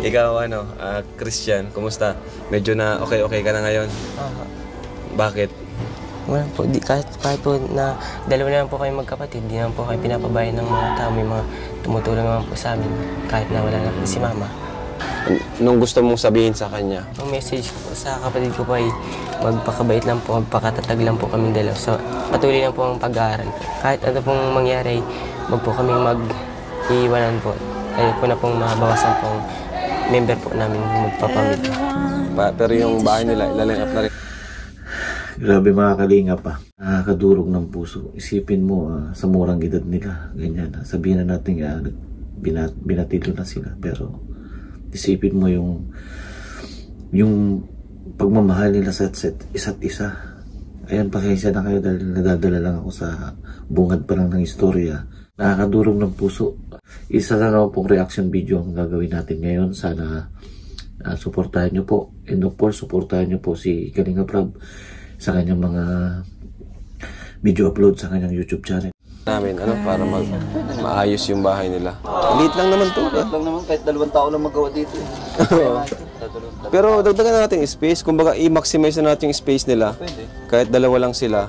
Ikaw ano, Christian, kumusta? Medyo na okay ka na ngayon? Bakit? Wala po, kahit po na dalawa na lang po kayo magkapatid, di naman po kayo pinapabayan ng mga tao, may mga tumutulong naman po sa amin, kahit na wala na po si mama. Nung gusto mong sabihin sa kanya? Ang message po sa kapatid ko po ay magpakabait lang po, magpakatatag lang po kaming dalawa. So, patuloy lang po ang pag-aaral. Kahit ano pong mangyari, wag po kaming mag-iiwanan po. Ayaw po na pong mabawasan pong member po namin magpapamilya. Pero yung bahay nila, ilaline up na rin. Grabe mga kalingap pa. Nakakadurog ng puso. Isipin mo sa murang edad nila. Ganyan. Sabihin na natin binatilo na sila. Pero isipin mo yung pagmamahal nila sa isa't isa. Ayan, pasensya na kayo dahil nadadala lang ako sa bungad pa lang ng istorya. Nakakadurog ng puso. Isa na naman pong reaction video ang gagawin natin ngayon. Sana suportahan nyo po. And of course, suportahan nyo po si Kalingap Rob sa kanyang mga video upload sa kanyang YouTube channel. Namin, para maayos yung bahay nila. Liit lang naman to. Liit lang naman, kahit 2 tao lang magawa dito. Pero dagdagan natin yung space. Kumbaga, i-maximize na natin yung space nila. Pwede. Kahit dalawa lang sila.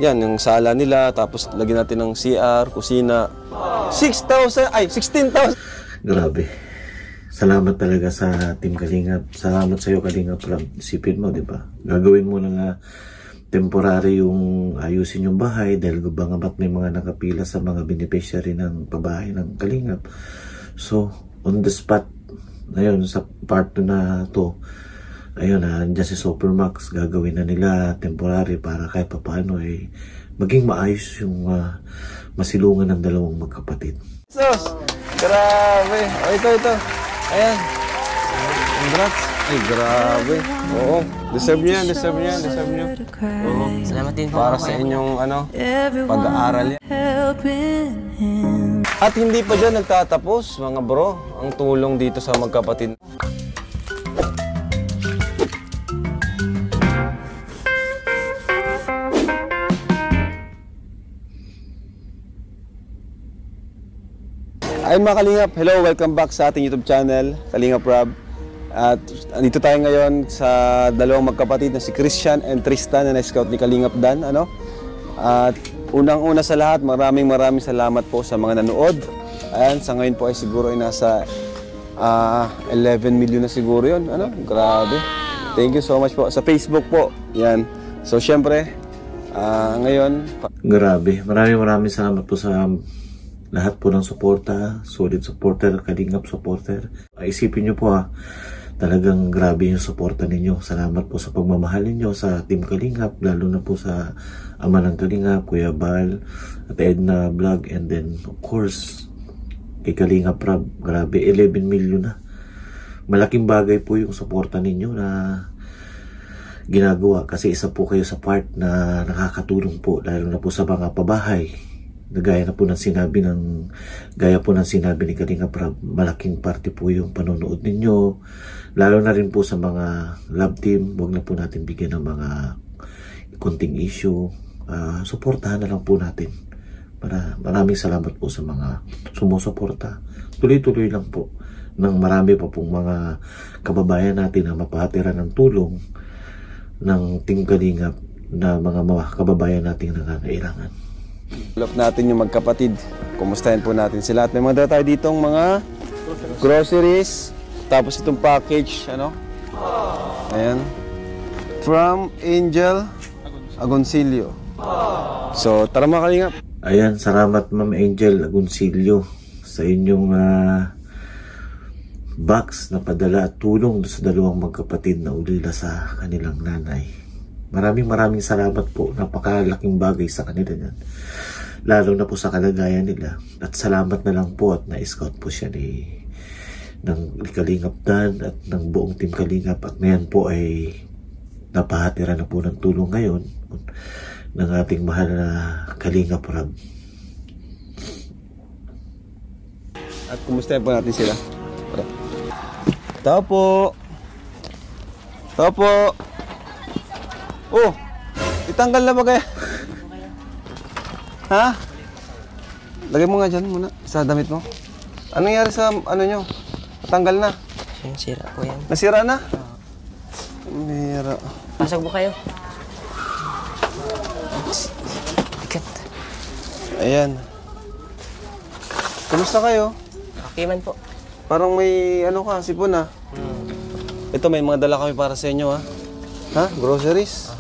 Yan, yung sala nila, tapos lagyan natin ng CR, kusina. 16,000. Grabe. Salamat talaga sa Team Kalingap. Salamat sa iyo, Kalingap Rob. Isipin mo, di ba? Gagawin mo na temporary yung ayusin yung bahay dahil bangamat may mga nakapila sa mga beneficiary ng pabahay ng Kalingap. So, on the spot, ayun, sa part na to, ayun, andyan si Supermax, gagawin na nila temporary para kahit papaano maging maayos yung masilungan ng dalawang magkapatid. Sus! Grabe! Ito. Ayan. Congrats. Ay, grabe. Oo. Deserve nyo yan. Oo. Salamat din po. Para sa inyong pag-aaral yan. At hindi pa dyan nagtatapos, mga bro, ang tulong dito sa magkapatid. Ayun mga Kalingap, hello, welcome back sa ating YouTube channel, Kalingap Rob. At andito tayo ngayon sa dalawang magkapatid na si Christian and Tristan na na-scout ni Kalingap Dan. At unang-una sa lahat, maraming salamat po sa mga nanood. Ayan, sa ngayon po ay siguro ay nasa 11 million na siguro yun. Grabe. Thank you so much po. Sa Facebook po, yan. So syempre, ngayon... Grabe, maraming salamat po sa lahat po ng suporta, solid supporter, Kalingap supporter. Isipin nyo po talagang grabe yung suporta ninyo. Salamat po sa pagmamahal ninyo sa Team Kalingap, lalo na po sa ama ng Kalingap, Kuya Bal, at Edna Vlog, and then of course, kay Kalingap Rob. Grabe, 11 million na. Malaking bagay po yung suporta ninyo na ginagawa kasi isa po kayo sa part na nakakatulong po, lalo na po sa mga pabahay. Gaya po ng sinabi ni Kalingap Rob, malaking parte po yung panonood ninyo, lalo na rin po sa mga love team. Huwag na po natin bigyan ng mga kunting issue, suportahan na lang po natin. Maraming salamat po sa mga sumusuporta. Tuloy-tuloy lang po ng marami pa pong mga kababayan natin na mapahatiran ng tulong ng Team Kalingap na mga kababayan natin na nangangailangan. Love natin yung magkapatid. Kumustahin po natin sila. At may mga tayo ditong mga groceries. Tapos itong package, Ayan. From Angel Agoncillo. So, tara mga Kalingap. Ayan, salamat Ma'am Angel Agoncillo sa inyong box na padala at tulong sa dalawang magkapatid na ulila sa kanilang nanay. Maraming salamat po. Napakalaking bagay sa kanila yan. Lalo na po sa kalagayan nila. At salamat na lang po at na-scout po siya ng Kalingap Dan at ng buong Team Kalingap. At ngayon po ay napahatira na po ng tulong ngayon ng ating mahal na Kalingap Rob. At kumustahin po natin sila. Tao po. Oh, itanggal na ba kaya? Ha? Lagay mo nga dyan muna sa damit mo. Anong nangyari sa nyo? Tanggal na. Ayun, sira po yan. Nasira na? Bira. Pasok po kayo. Ikat. Ayan. Kumusta kayo? Okay man po. Parang may ano ka, sipon ah. Ito, may mga dala kami para sa inyo ha. Ha? Groceries?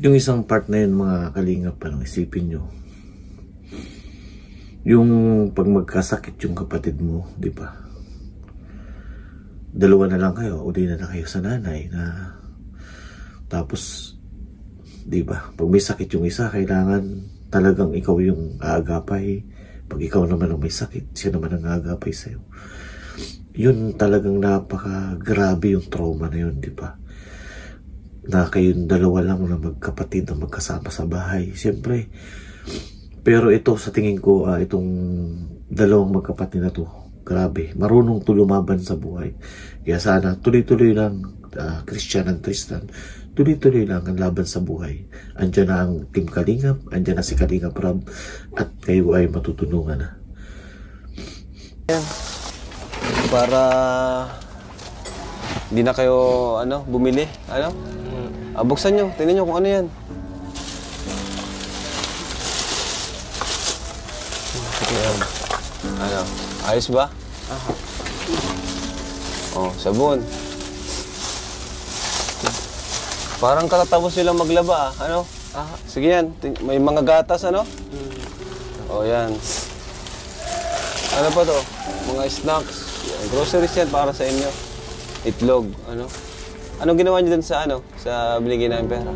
Yung isang part na yun, mga kalingap, isipin nyo. Yung pag magkasakit yung kapatid mo, di ba? Dalawa na lang kayo, uli na kayo sa nanay na tapos, di ba? Pag may sakit yung isa, kailangan talagang ikaw yung aagapay. Pag ikaw naman ang may sakit, siya naman ang aagapay sa'yo. Yun talagang napaka-grabe yung trauma na yun, di ba? Na kayong dalawa lang na magkapatid na magkasama sa bahay. Siyempre, pero ito sa tingin ko, itong dalawang magkapatid na to, grabe, marunong to lumaban sa buhay. Kaya sana, tuloy-tuloy lang, Christian and Tristan, tuloy-tuloy lang ang laban sa buhay. Andiyan na ang Team Kalingap, andiyan na si Kalingap Rob, at kayo ay matutulungan na. Ayan. Para hindi na kayo bumili. Buksan nyo, tingnan nyo kung ano yan. Ayos ba? Oh, sabon. Parang katatapos nilang maglaba Sige yan, may mga gatas Oh, yan. Ano pa to? Mga snacks. Groceries yan para sa inyo. Itlog, Anong ginawa niyo dun sa sa binigay namin pera?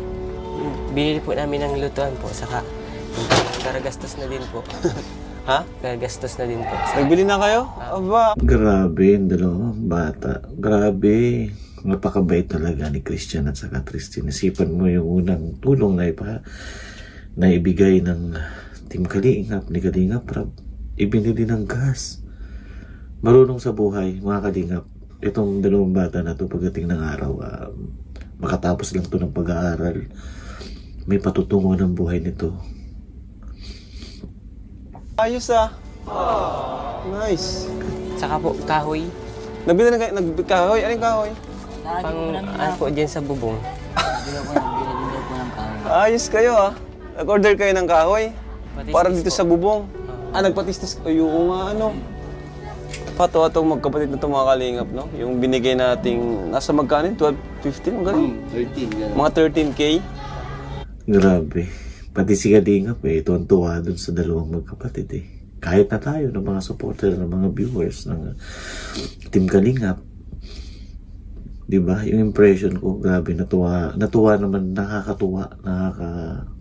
Binili po namin ng lutuan po, saka karagastos na din po. Ha? Karagastos na din po. Nagbili na kayo? Aba. Grabe, yung dalawang bata. Grabe. Napakabait talaga ni Christian at saka Tristan. Isipan mo yung unang tulong na ibigay ng Team Kalingap, ni Kalingap Rob. Ibinili ng gas. Marunong sa buhay, mga Kalingap. Itong dalawang bata na to pagdating ng araw, makatapos lang to ng pag-aaral. May patutungo ng buhay nito. Ayos Nice. Saka po, kahoy. Nabili na kayo, kahoy? Anong kahoy? Ano po dyan sa bubong. Ayos kayo Nag-order kayo ng kahoy? Patistis Para dito po. sa bubong? Nagpatistis kayo nga Pato itong magkapatid na itong mga Kalingap, Yung binigay nating, nasa magkano? 12, 15? Ang galing? 13. Mga 13K? Grabe. Pati si Kalingap tuwan-tuwa dun sa dalawang magkapatid Kahit na tayo ng mga supporter, ng mga viewers ng Team Kalingap, diba? Yung impression ko, grabe, natuwa naman, nakakatuwa,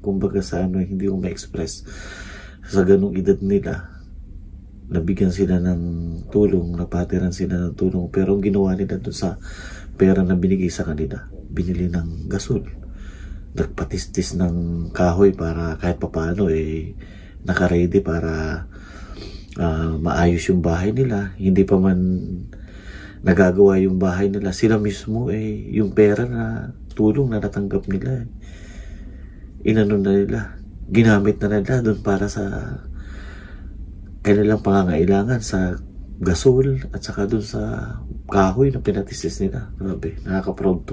kumbaga sa hindi ko ma-express sa ganung edad nila. Nabigyan sila ng tulong, napatiran sila ng tulong, pero ang ginawa nila dun sa pera na binigay sa kanila, binili ng gasol. Nagpatistis ng kahoy para kahit papaano naka-ready para maayos yung bahay nila. Hindi pa man nagagawa yung bahay nila, sila mismo yung pera na tulong na natanggap nila inano na nila, ginamit na nila doon para sa kanilang pangangailangan sa gasol at saka doon sa kahoy na pinatistis nila. Grabe, nakaka-proud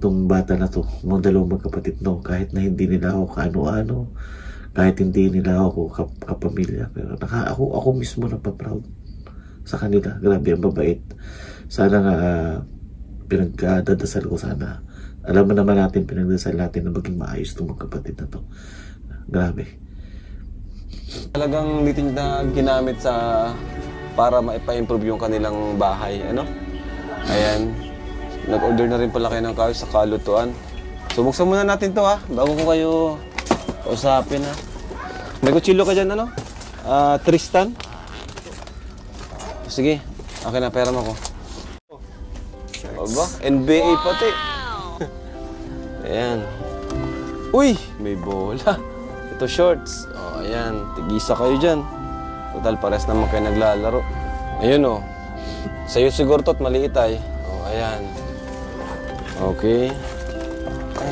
tong bata na to, mga dalawang magkapatid kahit na hindi nila ako kaano-ano, kahit hindi nila ako kapamilya, pero ako mismo napaproud sa kanila. Grabe, ang babait. Sana nga pinagdadasal ko sana. Alam mo naman natin, pinagdasal natin na maging maayos itong magkapatid na to. Grabe. Talagang dito na ginamit para maipa-improve yung kanilang bahay, Ayan. Nag-order na rin pala kayo ng kahoy sa kalutuan. So, buksan muna natin to bago ko kayo usapin May kutsilyo ka dyan, Tristan? Sige, akin na, pera mo ko. Aba, NBA pati. Ayan. Uy, may bola. Ito shorts. Ayan, tigisa kayo dyan. Total, pares naman kayo naglalaro. Ayun Sa'yo siguro to't maliit ayan. Okay.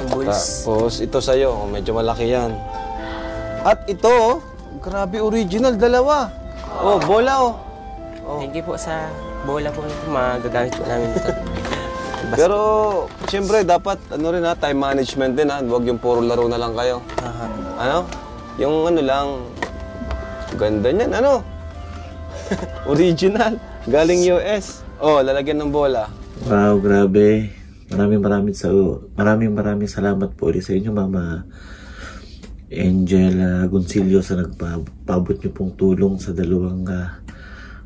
Tapos ito sa'yo, medyo malaki yan. At ito, grabe original, dalawa. Bola Thank you po sa bola po ito, magagamit po namin ito. Pero, siyempre, dapat, ano rin ha, time management din ha. Huwag yung puro laro na lang kayo. Ano? Yung ano lang, ganda niyan, ano? Original. Galing US. Oh, lalagyan ng bola. Wow, grabe. Maraming salamat po ulit sa inyo, Mama Angel Goncillo, sa nagpabot niyo pong tulong sa dalawang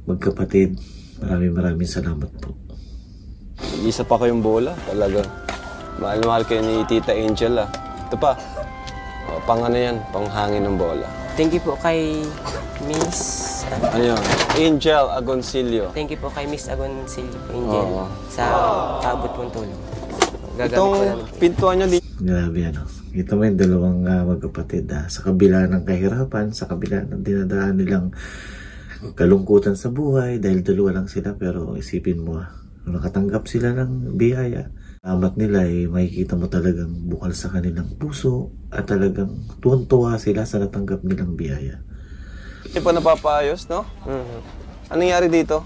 magkapatid. Maraming salamat po. Isa pa kayong bola, talaga. Mahal na mahal kayo ni Tita Angel ah. Ito pa. Oh, pang ano yan, pang hangin ng bola. Thank you po kay Miss... Ano yun? Angel Agoncillo. Thank you po kay Miss Agoncillo Angel sa paabot pong tulong. Gagamit Itong po namin. pintuan niya dito. Grabe ano. Ito may dalawang magkapatid sa kabila ng kahirapan, sa kabila ng dinadaan nilang kalungkutan sa buhay dahil dalawa lang sila, pero isipin mo nakatanggap sila ng biyaya. Amat nila makikita mo talagang bukal sa kanilang puso at talagang tuwan-tuwa sila sa natanggap nilang biyaya. Hindi pa napapaayos, no? Anong nangyari dito?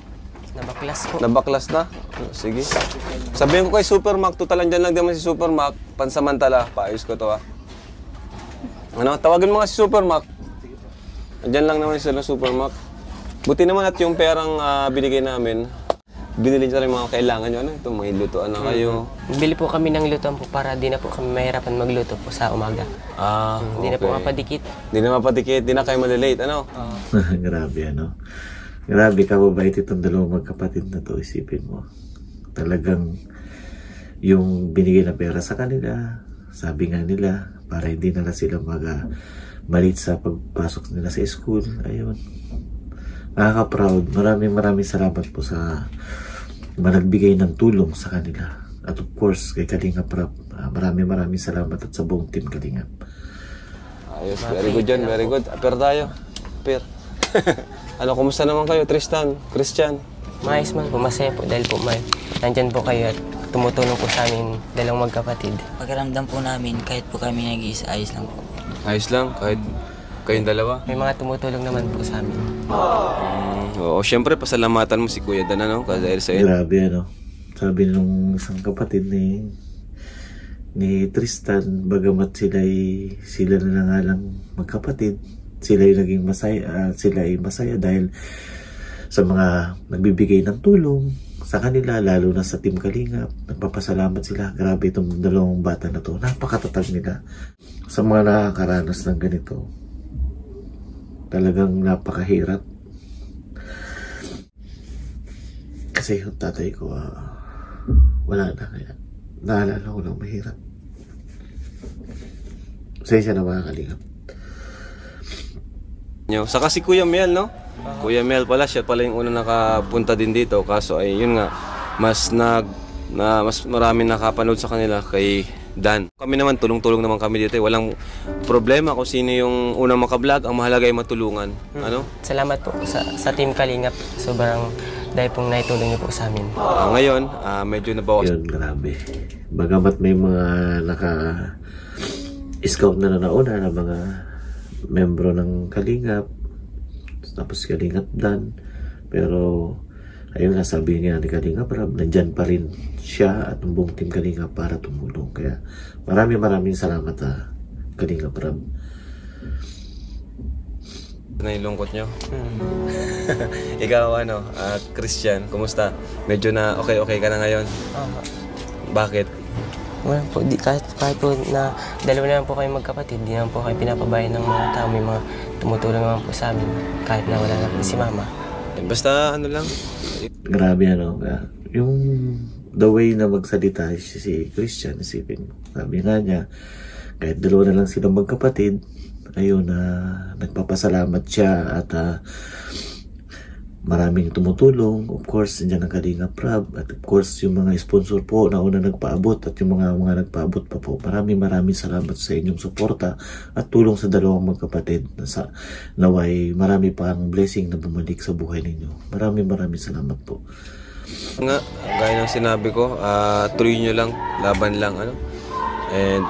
Nabaklas po. Nabaklas na? Sige. Sabihin ko kay Supermac, totalan dyan lang naman si Supermac. Pansamantala, paayos ko to Ano, tawagin mo nga si Supermac. Dyan lang naman sila Supermac. Buti naman at yung perang binigay namin, binili nyo rin mga kailangan nyo. Ano, ito, may lutoan na kayo. Bili po kami ng lutoan po para di na po kami mahirapan magluto po sa umaga. Hindi na po mapadikit. Hindi na mapadikit, di na kayo malilate, ano? Grabe ano. Grabe, kababait itong dalawang magkapatid na to, isipin mo. Talagang yung binigay na pera sa kanila, sabi nga nila, para hindi na sila malit sa pagpasok nila sa school. Ayun. Nakaka-proud. Maraming salamat po sa nagbigay ng tulong sa kanila. At of course, kay Kalingap Rap, maraming salamat at sa buong team Kalingap. Ayos, very good yan, very good. Aper tayo. Aper. Ano, kumusta naman kayo, Tristan, Christian? Maayos man po, masaya po dahil po nandyan po kayo at tumutulong po sa amin dalawang magkapatid. Pakiramdam po namin kahit po kami nag-iisa, ayos lang po. Ayos lang, kahit kayong dalawa. May mga tumutulong naman po sa amin. Oo, syempre, pasalamatan mo si Kuya Dan, ano? Dahil sa'yo. Grabe, ano. Sabi nung isang kapatid ni Tristan, bagamat sila na nga lang magkapatid, sila ay masaya dahil sa mga nagbibigay ng tulong sa kanila, lalo na sa Team Kalingap. Nagpapasalamat sila. Grabe itong dalawang bata na to. Napakatatag nila sa mga nakakaranas ng ganito. Talagang napakahirap. Kasi yung tatay ko, wala na, kaya naalala ko lang mahirap. Pasensya na mga Kalingap. Saka si Kuya Mel, no? Kuya Mel pala, siya pala yung unang nakapunta din dito. Kaso ay yun nga, mas marami nakapanood sa kanila kay Dan. Kami naman, tulong-tulong naman kami dito. Walang problema kung sino yung unang makablog. Ang mahalaga ay matulungan. Ano? Salamat po sa Team Kalingap. Sobrang dahil pong naitulong niyo po sa amin. Ngayon, medyo nabawas. Yun, grabe. Bagamat may mga naka-scout na nauna na mga membro ng Kalingap, tapos Kalingap Dan, pero ayun nga, sabi niya ni Kalingap Rab, nandyan pa rin siya at ang buong team Kalingap para tumulong. Kaya maraming salamat Kalingap Rab. Na yung lungkot nyo? Ikaw ano, Christian, kumusta? Medyo na okay ka na ngayon? Bakit? Wala po, kahit po na dalawa naman po kayo magkapatid, di naman po kayo pinapabayan ng mga tao, may mga tumutulong naman po sa amin, kahit na wala na po si Mama. Basta ano lang. Grabe ano, yung the way na magsalita si Christian, isipin mo. Sabi nga niya, kahit dalawa na lang silang magkapatid, ayun nagpapasalamat siya at maraming tumutulong. Of course, nandiyan ang Kalingap Rab at of course yung mga sponsor po na una nagpaabot at yung mga nagpaabot pa po. Maraming salamat sa inyong suporta at tulong sa dalawang magkapatid. Naway marami pa ang blessing na bumalik sa buhay ninyo. Maraming salamat po. Nga, gaya ng sinabi ko, tuloy nyo lang, laban lang, ano. And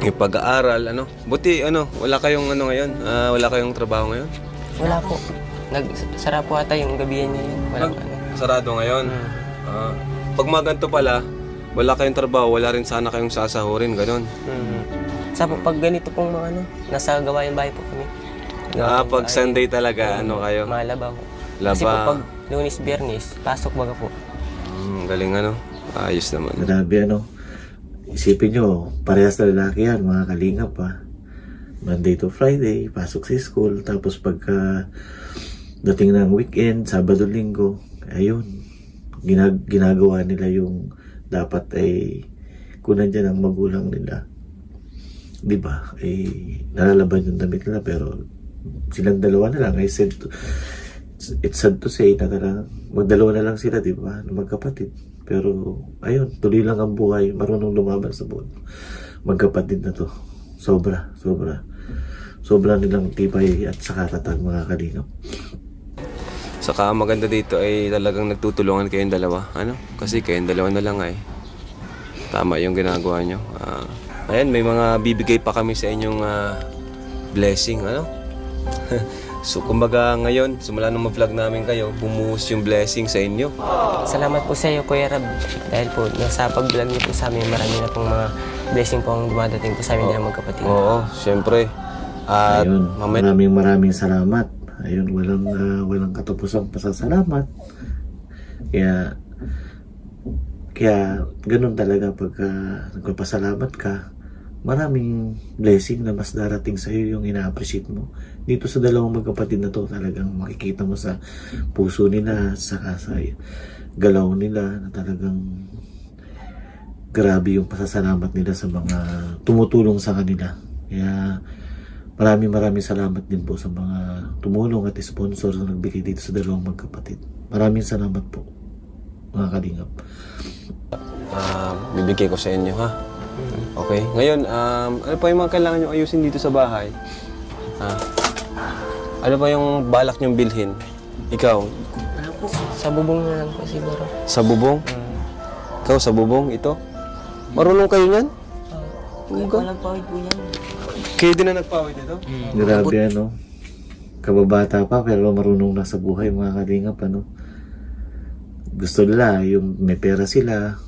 yung pag-aaral, ano. Buti, ano, wala kayong ano ngayon, wala kayong trabaho ngayon? Wala po. Nagsara po ata yung gabihan niya yun. Walang ano. Sarado ngayon. Pag mga ganito pala, wala kayong trabaho, wala rin sana kayong sasahurin, ganon. Sa pag ganito pong mga ano, nasa gawain bahay po kami. Pag Sunday talaga, ano kayo? Malaba po. Laba. Kasi po pag Lunes, Biyernes, pasok baga po. Galing ano, ayos naman. Grabe ano. Isipin nyo, parehas na lalaki yan, mga kalingap pa. Monday to Friday, pasok sa school. Tapos pagka dating ng weekend, Sabado, Linggo, ayun, ginagawa nila yung dapat ay kunan dyan ang magulang nila. Diba? Nalalaban yung damit nila, pero silang dalawa na lang. It's sad to say na talagang magdalawa na lang sila, diba? Magkapatid. Pero, ayun, tuloy lang ang buhay. Marunong lumaban sa buhay. Magkapatid na to. Sobra. Sobra nilang tibay at saka tatag, mga kalingap. Saka maganda dito ay talagang nagtutulungan kayong dalawa. Ano? Kasi kayong dalawa na lang ay tama yung ginagawa nyo. Ayan, may mga bibigay pa kami sa inyong blessing. Ano? So, kumbaga ngayon, simula nung ma-vlog namin kayo, bumuhos yung blessing sa inyo. Salamat po sa iyo, Kuya Rab. Dahil po, sa pag-vlog niyo po sa amin, marami na pong mga blessing po ang dumadating po sa amin na magkapatid. Oo, syempre. At ayun, maraming salamat. Ayun, walang katapusang pasasalamat. Kaya ganun talaga pagka nagpapasalamat ka, maraming blessing na mas darating sa iyo yung ina-appreciate mo. Dito sa dalawang magkapatid na to, talagang makikita mo sa puso nila, saka sa galaw nila na talagang grabe yung pasasalamat nila sa mga tumutulong sa kanila. Kaya maraming salamat din po sa mga tumulong at sponsor na nagbigay dito sa dalawang magkapatid. Maraming salamat po, mga kalingap. Bibigay ko sa inyo, ha? Okay. Ngayon, ano pa yung mga kailangan nyo ayusin dito sa bahay? Ano pa yung balak nyong bilhin? Ikaw? Ano po? Sa bubong na lang po siguro. Sa bubong? Ikaw sa bubong? Ito? Marunong kayo niyan? Walang pawid po yan. Kayo din na nagpawid ito? Grabe ano. Kababata pa pero marunong na sa buhay, mga kalingap ano. Gusto nila yung may pera sila,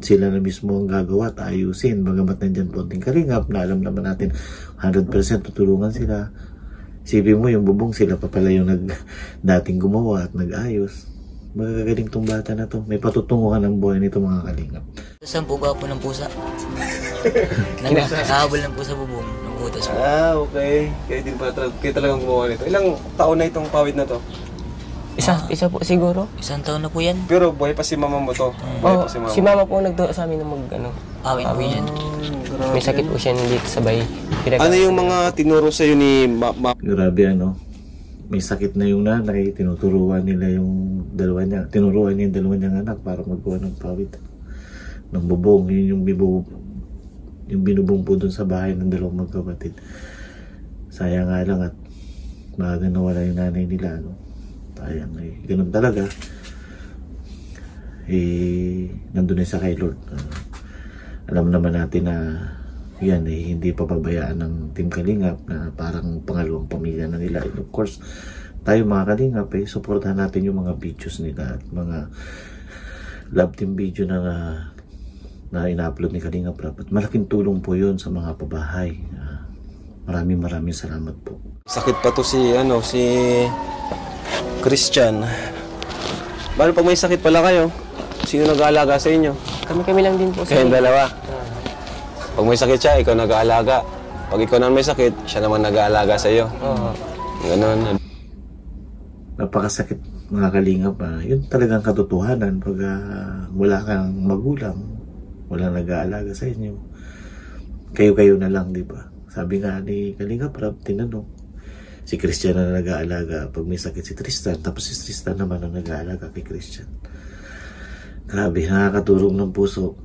sila na mismo ang gagawa at ayusin. Bagamat nandyan konting kalingap na alam naman natin 100% tutulungan sila. Isipin mo yung bubong, sila pa pala yung dating gumawa at nag-ayos. Magagaling tong bata na to. May patutunguhan ang buhay nito, mga kalingap. Saan po ba po ng pusa? Nakahabol lang po sa bubong ng butas po. Okay. Kayo talagang gumawa nito. Ilang taon na itong pawid na to? Isa po siguro. Isang taon na po yan. Pero buhay pa si mama mo to. Buhay pa si mama. Si mama po nagturo sa amin na Awit po yan. may sakit po siya dito sa bahay. Ano yung mga tinuro sa'yo ni Grabe ano. May sakit na yung nanay, tinuruan niya yung dalawa niyang anak para magawa ng pawid. Ng bubong, yun yung binubong po dun sa bahay ng dalawang magkapatid. Sayang nga lang at maaga nawala yung nanay nila, no? Sayang ganun talaga. Nandun na sa kay Lord. Alam naman natin na yan hindi pababayaan ng Team Kalingap na parang pangalawang pamilya na nila. And of course, tayo mga Kalingap supportahan natin yung mga videos nila at mga love team video na ina-upload ni Kalingap Rab. At malaking tulong po yun sa mga pabahay. Maraming salamat po. Sakit pa to si Christian. Paano pag may sakit pala kayo? Sino nag-aalaga sa inyo? Kami lang din po. Kayong dalawa. Pag may sakit siya, ikaw nag-aalaga. Pag ikaw naman may sakit, siya naman nag-aalaga sa iyo. Ganon. Napakasakit, mga Kalingap. Yun talagang katotohanan pag wala kang magulang, wala nag-aalaga sa inyo. Kayo na lang, di ba? Sabi nga ni Kalingap Rab, tinanong, si Christian na nag-aalaga pag may sakit si Tristan, tapos si Tristan naman ang nag-aalaga kay Christian. Grabe, nakakaturong ng puso.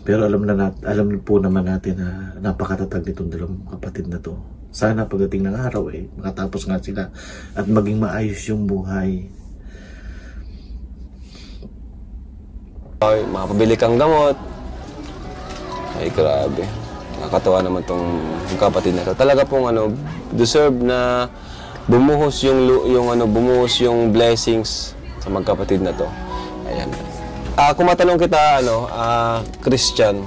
Pero alam po naman natin na napakatatag nitong dalawang kapatid na to. Sana pagdating ng araw makatapos nga sila at maging maayos yung buhay. Makapabili kang gamot. Ay, grabe. Nakakatawa naman tong kapatid na to. Talaga pong deserve na bumuhos bumuhos yung blessings sa magkapatid na to. Ayan. Kung matanong kita, Christian,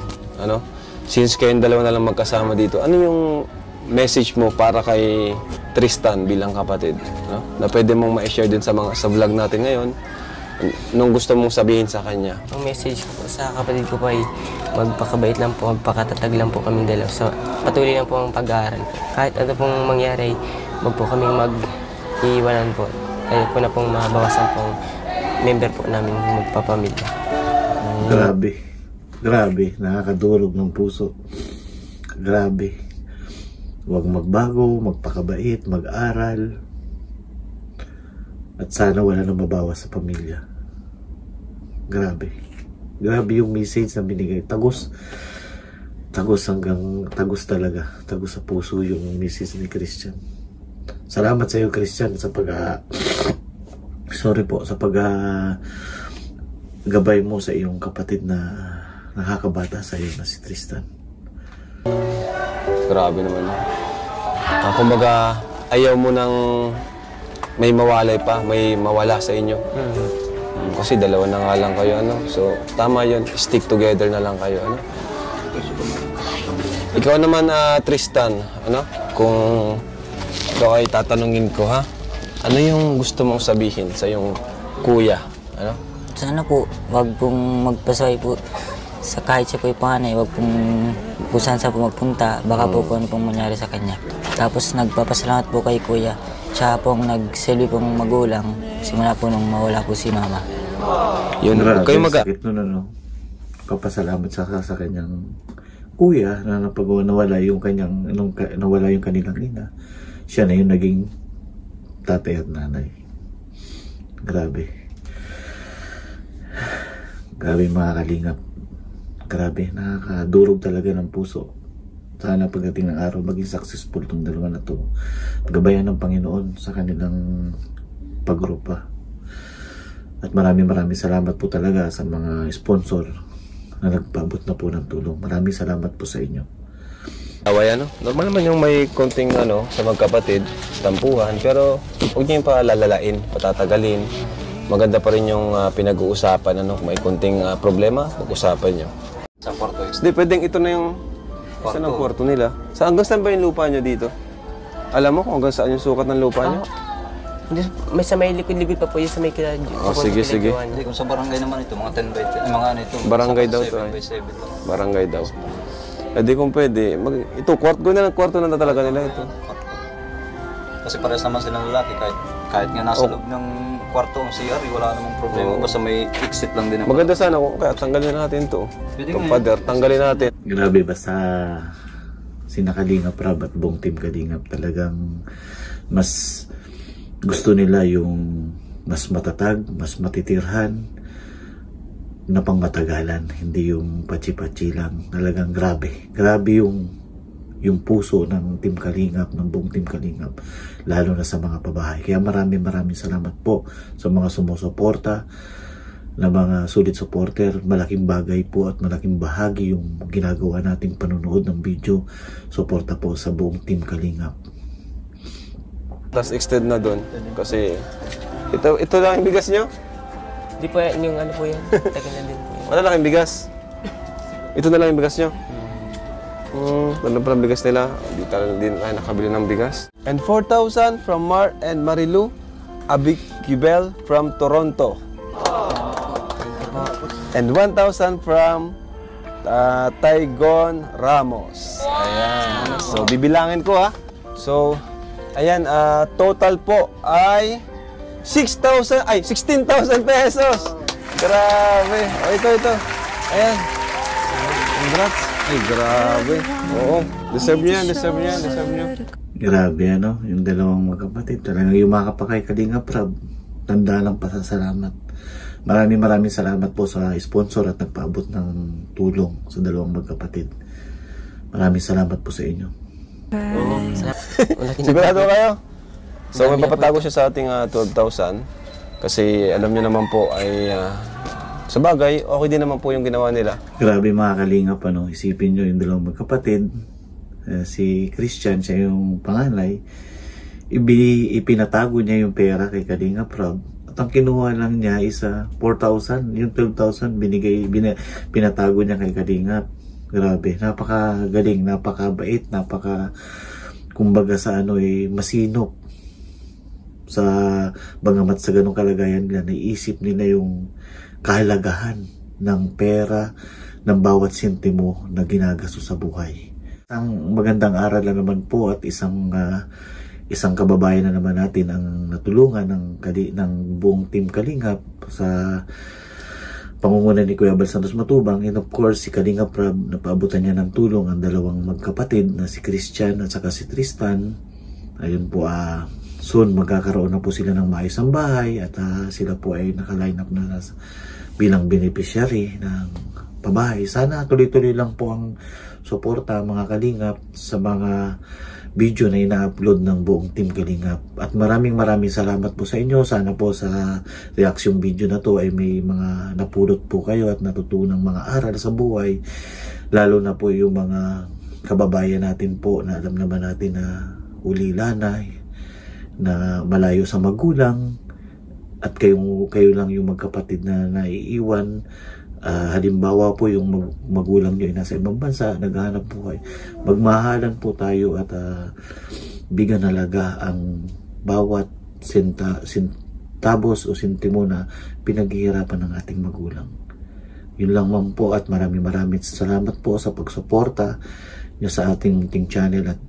since kayong dalawa na lang magkasama dito, ano yung message mo para kay Tristan bilang kapatid, na pwede mong ma-share din sa vlog natin ngayon, nung gusto mong sabihin sa kanya? Ang message ko po sa kapatid ko po ay magpakabait lang po, magpakatatag lang po kaming dalawa. So, patuloy lang po ang pag-aaral. Kahit ano pong mangyari, wag po kaming mag-iwanan po. Ayaw po na pong mabawasan pong member po namin magpapamilya. Grabe, nakakadurog ng puso. Grabe. Huwag magbago, magpakabait, mag-aral. At sana wala na mabawas sa pamilya. Grabe yung message na binigay. Tagos talaga. Tagos sa puso yung message ni Christian. Salamat sa iyo, Christian, sa gabay mo sa iyong kapatid na nakakabata sa iyo na si Tristan. Grabe naman. Kumbaga, ayaw mo nang may mawalay pa, may mawala sa inyo. Kasi dalawa na nga lang kayo, So, tama yun. Stick together na lang kayo, Ikaw naman, Tristan, Kung ikaw ay tatanungin ko, ano yung gusto mong sabihin sa iyong kuya, Sana po, wag pong magpasaway po sa kahit siya po yung panganay, wag pong kung saan sa po magpunta, baka po kung ano pong mangyari sa kanya. Tapos nagpapasalamat po kay kuya, siya pong nagsilbi pong magulang, simula po nung mawala po si mama. Yun, kayo sakit nun, papasalamat sa kanyang kuya na nawala yung kanilang ina. Siya na yung naging tatay at nanay. Grabe mga kalingap. Grabe, nakakadurog talaga ng puso. Sana pagdating ng araw maging successful itong dalawa na to. Gabayan ng Panginoon sa kanilang pagrupa. At maraming salamat po talaga sa mga sponsor na nagpaabot na po ng tulong. Maraming salamat po sa inyo. Away, normal naman yung may konting sa magkapatid, tampuhan, pero huwag niyo yung palalalain, patatagalin. Maganda pa rin yung pinag-uusapan, kung may konting problema, pag-usapan nyo. Sa kwarto. Hindi, pwedeng ito na yung isa ng kwarto nila. Hanggang saan ba yung lupa nyo dito? Alam mo kung hanggang saan yung sukat ng lupa nyo? May sa may likod-likod pa po yun sa may kilad. Sige. Hindi, kung sa barangay naman ito, mga 10 by 10, mga ito. Barangay daw to. 7 by 7 lang. Barangay daw. Di kung pwede, ito, kwarto na talaga nila ito. Kasi parehas naman silang lalaki, kahit nga nasa loob ng kwarto ang CR, wala namang problema. Basta may exit lang din. Maganda sana kaya tanggalin natin ito. Pader, tanggalin natin. Grabe, basta sina Kalingap Rab at buong team Kalingap talagang mas gusto nila yung mas matatag, mas matitirhan na pangmatagalan, hindi yung pachi-pachi lang. Talagang grabe yung puso ng Team Kalingap, ng buong Team Kalingap, lalo na sa mga pabahay. Kaya maraming salamat po sa mga sumusuporta, na mga solid supporter. Malaking bagay po at malaking bahagi yung ginagawa nating panunood ng video. Suporta po sa buong Team Kalingap. Tapos extend na doon kasi ito lang yung bigas nyo? Hindi po yung po yan, tagal na din po yan. Wala lang yung bigas? Ito na lang yung bigas nyo? Ano pa ang bigas nila? Di tayo nakabili ng bigas. And 4,000 from Mar and Marilu Abigibel from Toronto. And 1,000 from Taigon Ramos. Ayan. So, bibilangin ko So, ayan, total po ay 16,000 pesos. Grabe. Ito. Ayan. Congrats. Ay, grabe. Oo. Deserve nyo. Grabe, yung dalawang magkapatid. Talagang yumakap pa kay Kalingap Rab. Tanda lang pasasalamat. Maraming salamat po sa sponsor at nagpaabot ng tulong sa dalawang magkapatid. Maraming salamat po sa inyo. Sigurado kayo? So, may papatago siya sa ating 12,000. Kasi alam niyo naman po ay sa bagay, okay din naman po yung ginawa nila. Grabe mga Kalingap, isipin nyo yung dalawang magkapatid. Si Christian, siya yung panganay. ipinatago niya yung pera kay Kalingap Rob. At ang kinuha lang niya is 4,000. Yung 12,000 pinatago niya kay Kalingap. Grabe, napakagaling, napakabait, kumbaga sa masinop. Sa bangamat sa ganong kalagayan nila, naisip nila yung kahalagahan ng pera ng bawat sentimo na ginagasto sa buhay. Ang magandang aral na naman po at isang kababayan na naman natin ang natulungan ng buong team Kalingap sa pangunguna ni Kuya Bal Santos Matubang, and of course si Kalingap Rob, napaabutan niya ng tulong ang dalawang magkapatid na si Christian at saka si Tristan. Ayun po, soon magkakaroon na po sila ng maayos bahay at sila po ay naka-line up na bilang beneficiary ng pabahay. Sana tuloy-tuloy lang po ang suporta mga Kalingap sa mga video na ina-upload ng buong team Kalingap. At maraming salamat po sa inyo. Sana po sa reaction video na to ay may mga napulot po kayo at natutunang mga aral sa buhay. Lalo na po yung mga kababayan natin po na alam naman natin na ulilanay, na malayo sa magulang, at kayo lang yung magkapatid na naiiwan. Halimbawa po yung magulang nyo ay nasa ibang bansa, naghahanap buhay. Magmahalan po tayo at bigyan halaga ang bawat centavos o sentimo na pinaghihirapan ng ating magulang. Yun lang man po, at maraming salamat po sa pagsuporta nyo sa ating munting channel. At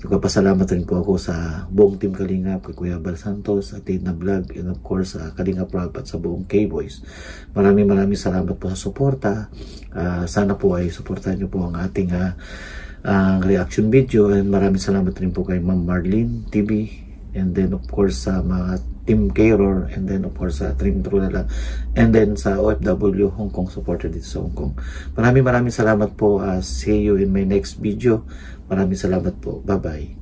nagpapasalamat rin po ako sa buong team Kalingap, kay Kuya Bal Santos, at Tina Vlog, and of course sa Kalingap Rob at sa buong K-Boys. Maraming salamat po sa suporta. Sana po ay suportahan nyo po ang ating reaction video, and maraming salamat rin po kay Ma'am Marlene TV, and then of course sa mga Team K-Roar, and then of course sa Team Trulala, and then sa OFW Hong Kong supporter dito sa Hong Kong. Maraming salamat po. See you in my next video. Maraming salamat po. Bye-bye.